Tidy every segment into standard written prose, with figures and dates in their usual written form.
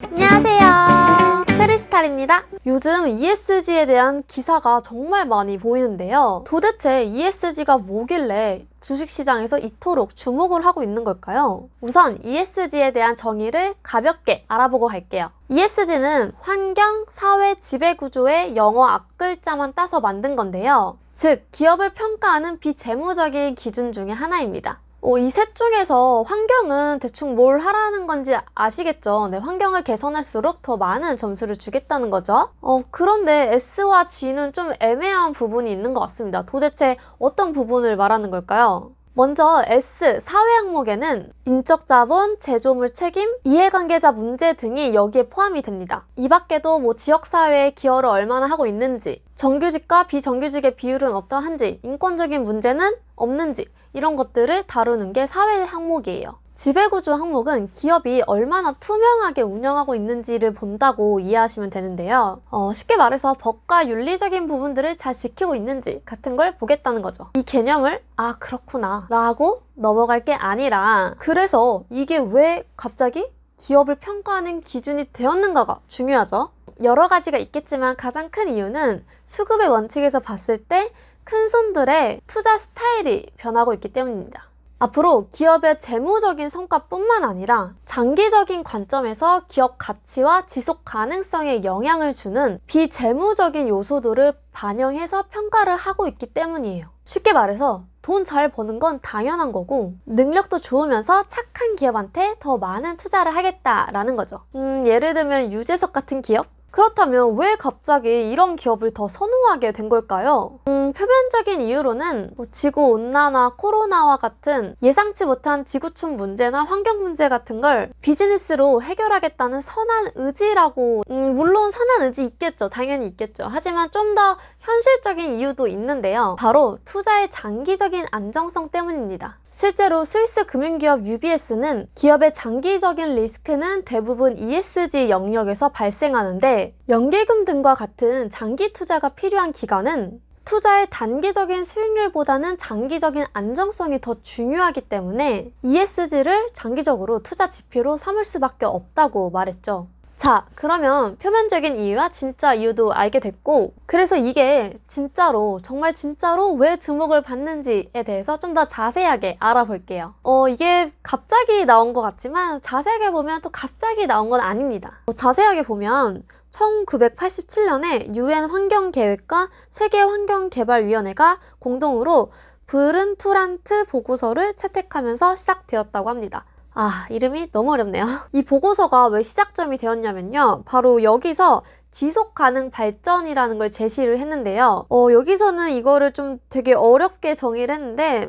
안녕하세요, 크리스탈입니다. 요즘 ESG에 대한 기사가 정말 많이 보이는데요. 도대체 ESG가 뭐길래 주식시장에서 이토록 주목을 하고 있는 걸까요? 우선 ESG에 대한 정의를 가볍게 알아보고 갈게요. ESG는 환경, 사회, 지배구조의 영어 앞글자만 따서 만든 건데요. 즉, 기업을 평가하는 비재무적인 기준 중에 하나입니다. 이 셋 중에서 환경은 대충 뭘 하라는 건지 아시겠죠? 네, 환경을 개선할수록 더 많은 점수를 주겠다는 거죠. 그런데 S와 G는 좀 애매한 부분이 있는 것 같습니다. 도대체 어떤 부분을 말하는 걸까요? 먼저 S, 사회 항목에는 인적 자본, 제조물 책임, 이해관계자 문제 등이 여기에 포함이 됩니다. 이 밖에도 지역사회에 기여를 얼마나 하고 있는지, 정규직과 비정규직의 비율은 어떠한지, 인권적인 문제는 없는지, 이런 것들을 다루는 게 사회 항목이에요. 지배구조 항목은 기업이 얼마나 투명하게 운영하고 있는지를 본다고 이해하시면 되는데요. 쉽게 말해서 법과 윤리적인 부분들을 잘 지키고 있는지 같은 걸 보겠다는 거죠. 이 개념을 그렇구나 라고 넘어갈 게 아니라, 그래서 이게 왜 갑자기 기업을 평가하는 기준이 되었는가가 중요하죠. 여러 가지가 있겠지만 가장 큰 이유는 수급의 원칙에서 봤을 때 큰손들의 투자 스타일이 변하고 있기 때문입니다. 앞으로 기업의 재무적인 성과뿐만 아니라 장기적인 관점에서 기업 가치와 지속 가능성에 영향을 주는 비재무적인 요소들을 반영해서 평가를 하고 있기 때문이에요. 쉽게 말해서 돈 잘 버는 건 당연한 거고, 능력도 좋으면서 착한 기업한테 더 많은 투자를 하겠다라는 거죠. 예를 들면 유재석 같은 기업? 그렇다면 왜 갑자기 이런 기업을 더 선호하게 된 걸까요? 표면적인 이유로는 지구온난화, 코로나와 같은 예상치 못한 지구촌 문제나 환경 문제 같은 걸 비즈니스로 해결하겠다는 선한 의지라고, 물론 선한 의지 있겠죠. 당연히 있겠죠. 하지만 좀 더 현실적인 이유도 있는데요. 바로 투자의 장기적인 안정성 때문입니다. 실제로 스위스 금융기업 UBS는 기업의 장기적인 리스크는 대부분 ESG 영역에서 발생하는데, 연계금 등과 같은 장기 투자가 필요한 기간은 투자의 단기적인 수익률보다는 장기적인 안정성이 더 중요하기 때문에 ESG를 장기적으로 투자 지표로 삼을 수밖에 없다고 말했죠. 자, 그러면 표면적인 이유와 진짜 이유도 알게 됐고, 그래서 이게 진짜로, 정말 진짜로 왜 주목을 받는지에 대해서 좀 더 자세하게 알아볼게요. 이게 갑자기 나온 것 같지만 자세하게 보면 또 갑자기 나온 건 아닙니다. 자세하게 보면 1987년에 UN 환경계획과 세계환경개발위원회가 공동으로 브른투란트 보고서를 채택하면서 시작되었다고 합니다. 이름이 너무 어렵네요. 이 보고서가 왜 시작점이 되었냐면요. 바로 여기서 지속 가능 발전이라는 걸 제시를 했는데요. 여기서는 이거를 좀 되게 어렵게 정의를 했는데,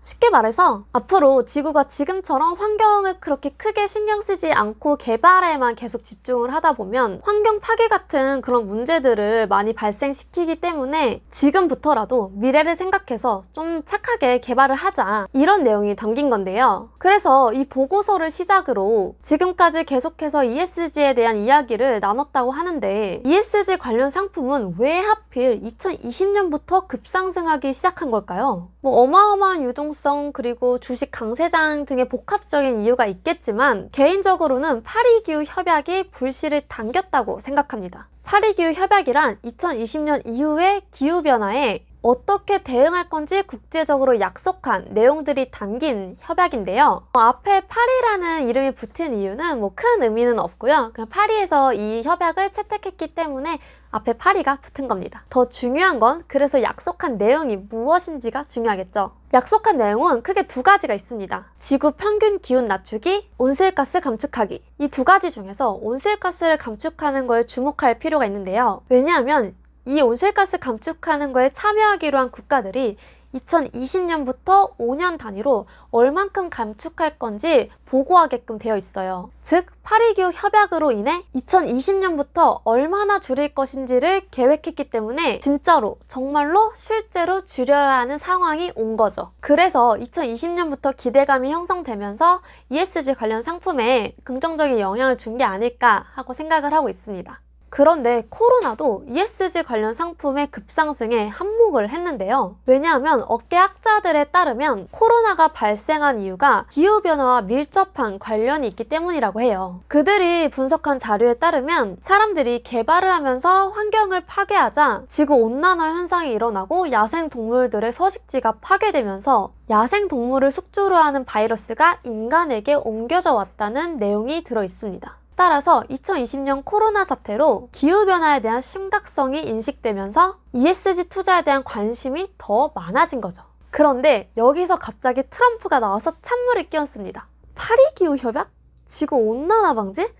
쉽게 말해서 앞으로 지구가 지금처럼 환경을 그렇게 크게 신경 쓰지 않고 개발에만 계속 집중을 하다 보면 환경 파괴 같은 그런 문제들을 많이 발생시키기 때문에 지금부터라도 미래를 생각해서 좀 착하게 개발을 하자, 이런 내용이 담긴 건데요. 그래서 이 보고서를 시작으로 지금까지 계속해서 ESG에 대한 이야기를 나눴다고 하는데, ESG 관련 상품은 왜 하필 2020년부터 급상승하기 시작한 걸까요? 어마어마한 유동성, 그리고 주식 강세장 등의 복합적인 이유가 있겠지만, 개인적으로는 파리기후 협약이 불씨를 당겼다고 생각합니다. 파리기후 협약이란 2020년 이후의 기후변화에 어떻게 대응할 건지 국제적으로 약속한 내용들이 담긴 협약인데요. 앞에 파리라는 이름이 붙은 이유는 큰 의미는 없고요. 그냥 파리에서 이 협약을 채택했기 때문에 앞에 파리가 붙은 겁니다. 더 중요한 건 그래서 약속한 내용이 무엇인지가 중요하겠죠. 약속한 내용은 크게 두 가지가 있습니다. 지구 평균 기온 낮추기, 온실가스 감축하기. 이 두 가지 중에서 온실가스를 감축하는 거에 주목할 필요가 있는데요. 왜냐하면 이 온실가스 감축하는 거에 참여하기로 한 국가들이 2020년부터 5년 단위로 얼만큼 감축할 건지 보고하게끔 되어 있어요. 즉, 파리기후 협약으로 인해 2020년부터 얼마나 줄일 것인지를 계획했기 때문에 진짜로, 정말로 실제로 줄여야 하는 상황이 온 거죠. 그래서 2020년부터 기대감이 형성되면서 ESG 관련 상품에 긍정적인 영향을 준 게 아닐까 하고 생각을 하고 있습니다. 그런데 코로나도 ESG 관련 상품의 급상승에 한몫을 했는데요. 왜냐하면 업계 학자들에 따르면 코로나가 발생한 이유가 기후변화와 밀접한 관련이 있기 때문이라고 해요. 그들이 분석한 자료에 따르면 사람들이 개발을 하면서 환경을 파괴하자 지구온난화 현상이 일어나고 야생동물들의 서식지가 파괴되면서 야생동물을 숙주로 하는 바이러스가 인간에게 옮겨져 왔다는 내용이 들어 있습니다. 따라서 2020년 코로나 사태로 기후변화에 대한 심각성이 인식되면서 ESG 투자에 대한 관심이 더 많아진 거죠. 그런데 여기서 갑자기 트럼프가 나와서 찬물을 끼얹습니다. 파리 기후협약? 지구온난화 방지?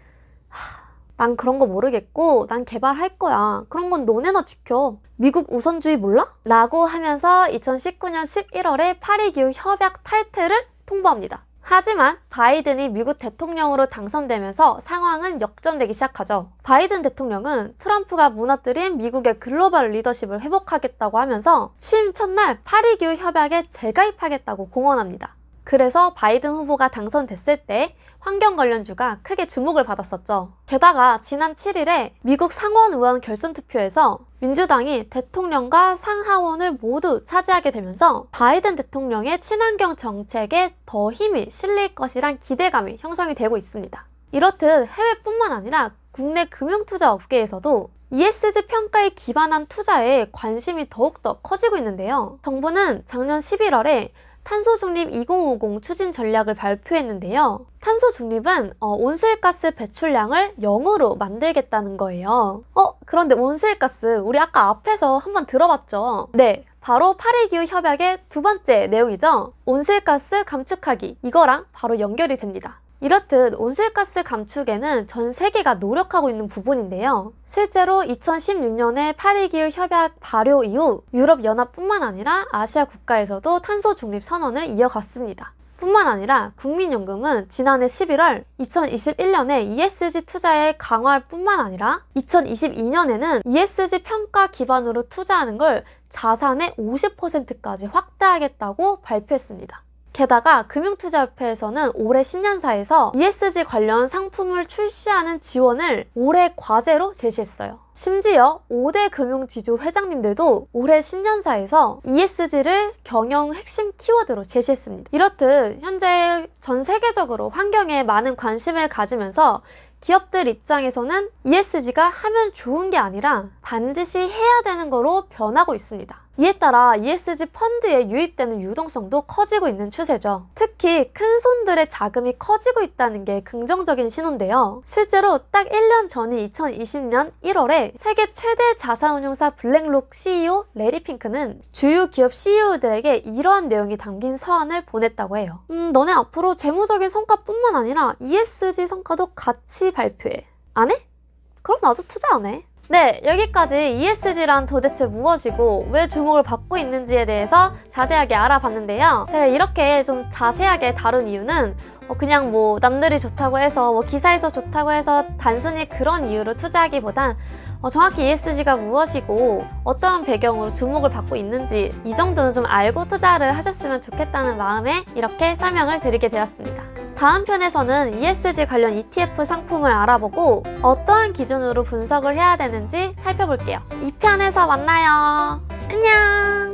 난 그런 거 모르겠고 난 개발할 거야. 그런 건 너네나 지켜. 미국 우선주의 몰라? 라고 하면서 2019년 11월에 파리 기후협약 탈퇴를 통보합니다. 하지만 바이든이 미국 대통령으로 당선되면서 상황은 역전되기 시작하죠. 바이든 대통령은 트럼프가 무너뜨린 미국의 글로벌 리더십을 회복하겠다고 하면서 취임 첫날 파리 기후 협약에 재가입하겠다고 공언합니다. 그래서 바이든 후보가 당선됐을 때 환경 관련주가 크게 주목을 받았었죠. 게다가 지난 7일에 미국 상원 의원 결선 투표에서 민주당이 대통령과 상하원을 모두 차지하게 되면서 바이든 대통령의 친환경 정책에 더 힘이 실릴 것이란 기대감이 형성이 되고 있습니다. 이렇듯 해외뿐만 아니라 국내 금융투자 업계에서도 ESG 평가에 기반한 투자에 관심이 더욱더 커지고 있는데요. 정부는 작년 11월에 탄소중립 2050 추진 전략을 발표했는데요. 탄소중립은 온실가스 배출량을 0으로 만들겠다는 거예요. 그런데 온실가스 우리 아까 앞에서 한번 들어봤죠? 네, 바로 파리기후 협약의 두 번째 내용이죠. 온실가스 감축하기, 이거랑 바로 연결이 됩니다. 이렇듯 온실가스 감축에는 전 세계가 노력하고 있는 부분인데요. 실제로 2016년에 파리기후 협약 발효 이후 유럽연합뿐만 아니라 아시아 국가에서도 탄소 중립 선언을 이어갔습니다. 뿐만 아니라 국민연금은 지난해 11월 2021년에 ESG 투자에 강화할 뿐만 아니라 2022년에는 ESG 평가 기반으로 투자하는 걸 자산의 50%까지 확대하겠다고 발표했습니다. 게다가 금융투자협회에서는 올해 신년사에서 ESG 관련 상품을 출시하는 지원을 올해 과제로 제시했어요. 심지어 5대 금융지주 회장님들도 올해 신년사에서 ESG를 경영 핵심 키워드로 제시했습니다. 이렇듯 현재 전 세계적으로 환경에 많은 관심을 가지면서 기업들 입장에서는 ESG가 하면 좋은 게 아니라 반드시 해야 되는 거로 변하고 있습니다. 이에 따라 ESG 펀드에 유입되는 유동성도 커지고 있는 추세죠. 특히 큰 손들의 자금이 커지고 있다는 게 긍정적인 신호인데요. 실제로 딱 1년 전인 2020년 1월에 세계 최대 자산운용사 블랙록 CEO 레리 핑크는 주요 기업 CEO들에게 이러한 내용이 담긴 서한을 보냈다고 해요. 너네 앞으로 재무적인 성과뿐만 아니라 ESG 성과도 같이 발표해. 안 해? 그럼 나도 투자 안 해. 네, 여기까지 ESG란 도대체 무엇이고 왜 주목을 받고 있는지에 대해서 자세하게 알아봤는데요. 제가 이렇게 좀 자세하게 다룬 이유는 그냥 남들이 좋다고 해서 기사에서 좋다고 해서 단순히 그런 이유로 투자하기보단 정확히 ESG가 무엇이고 어떠한 배경으로 주목을 받고 있는지 이 정도는 좀 알고 투자를 하셨으면 좋겠다는 마음에 이렇게 설명을 드리게 되었습니다. 다음 편에서는 ESG 관련 ETF 상품을 알아보고 어떠한 기준으로 분석을 해야 되는지 살펴볼게요. 2편에서 만나요. 안녕!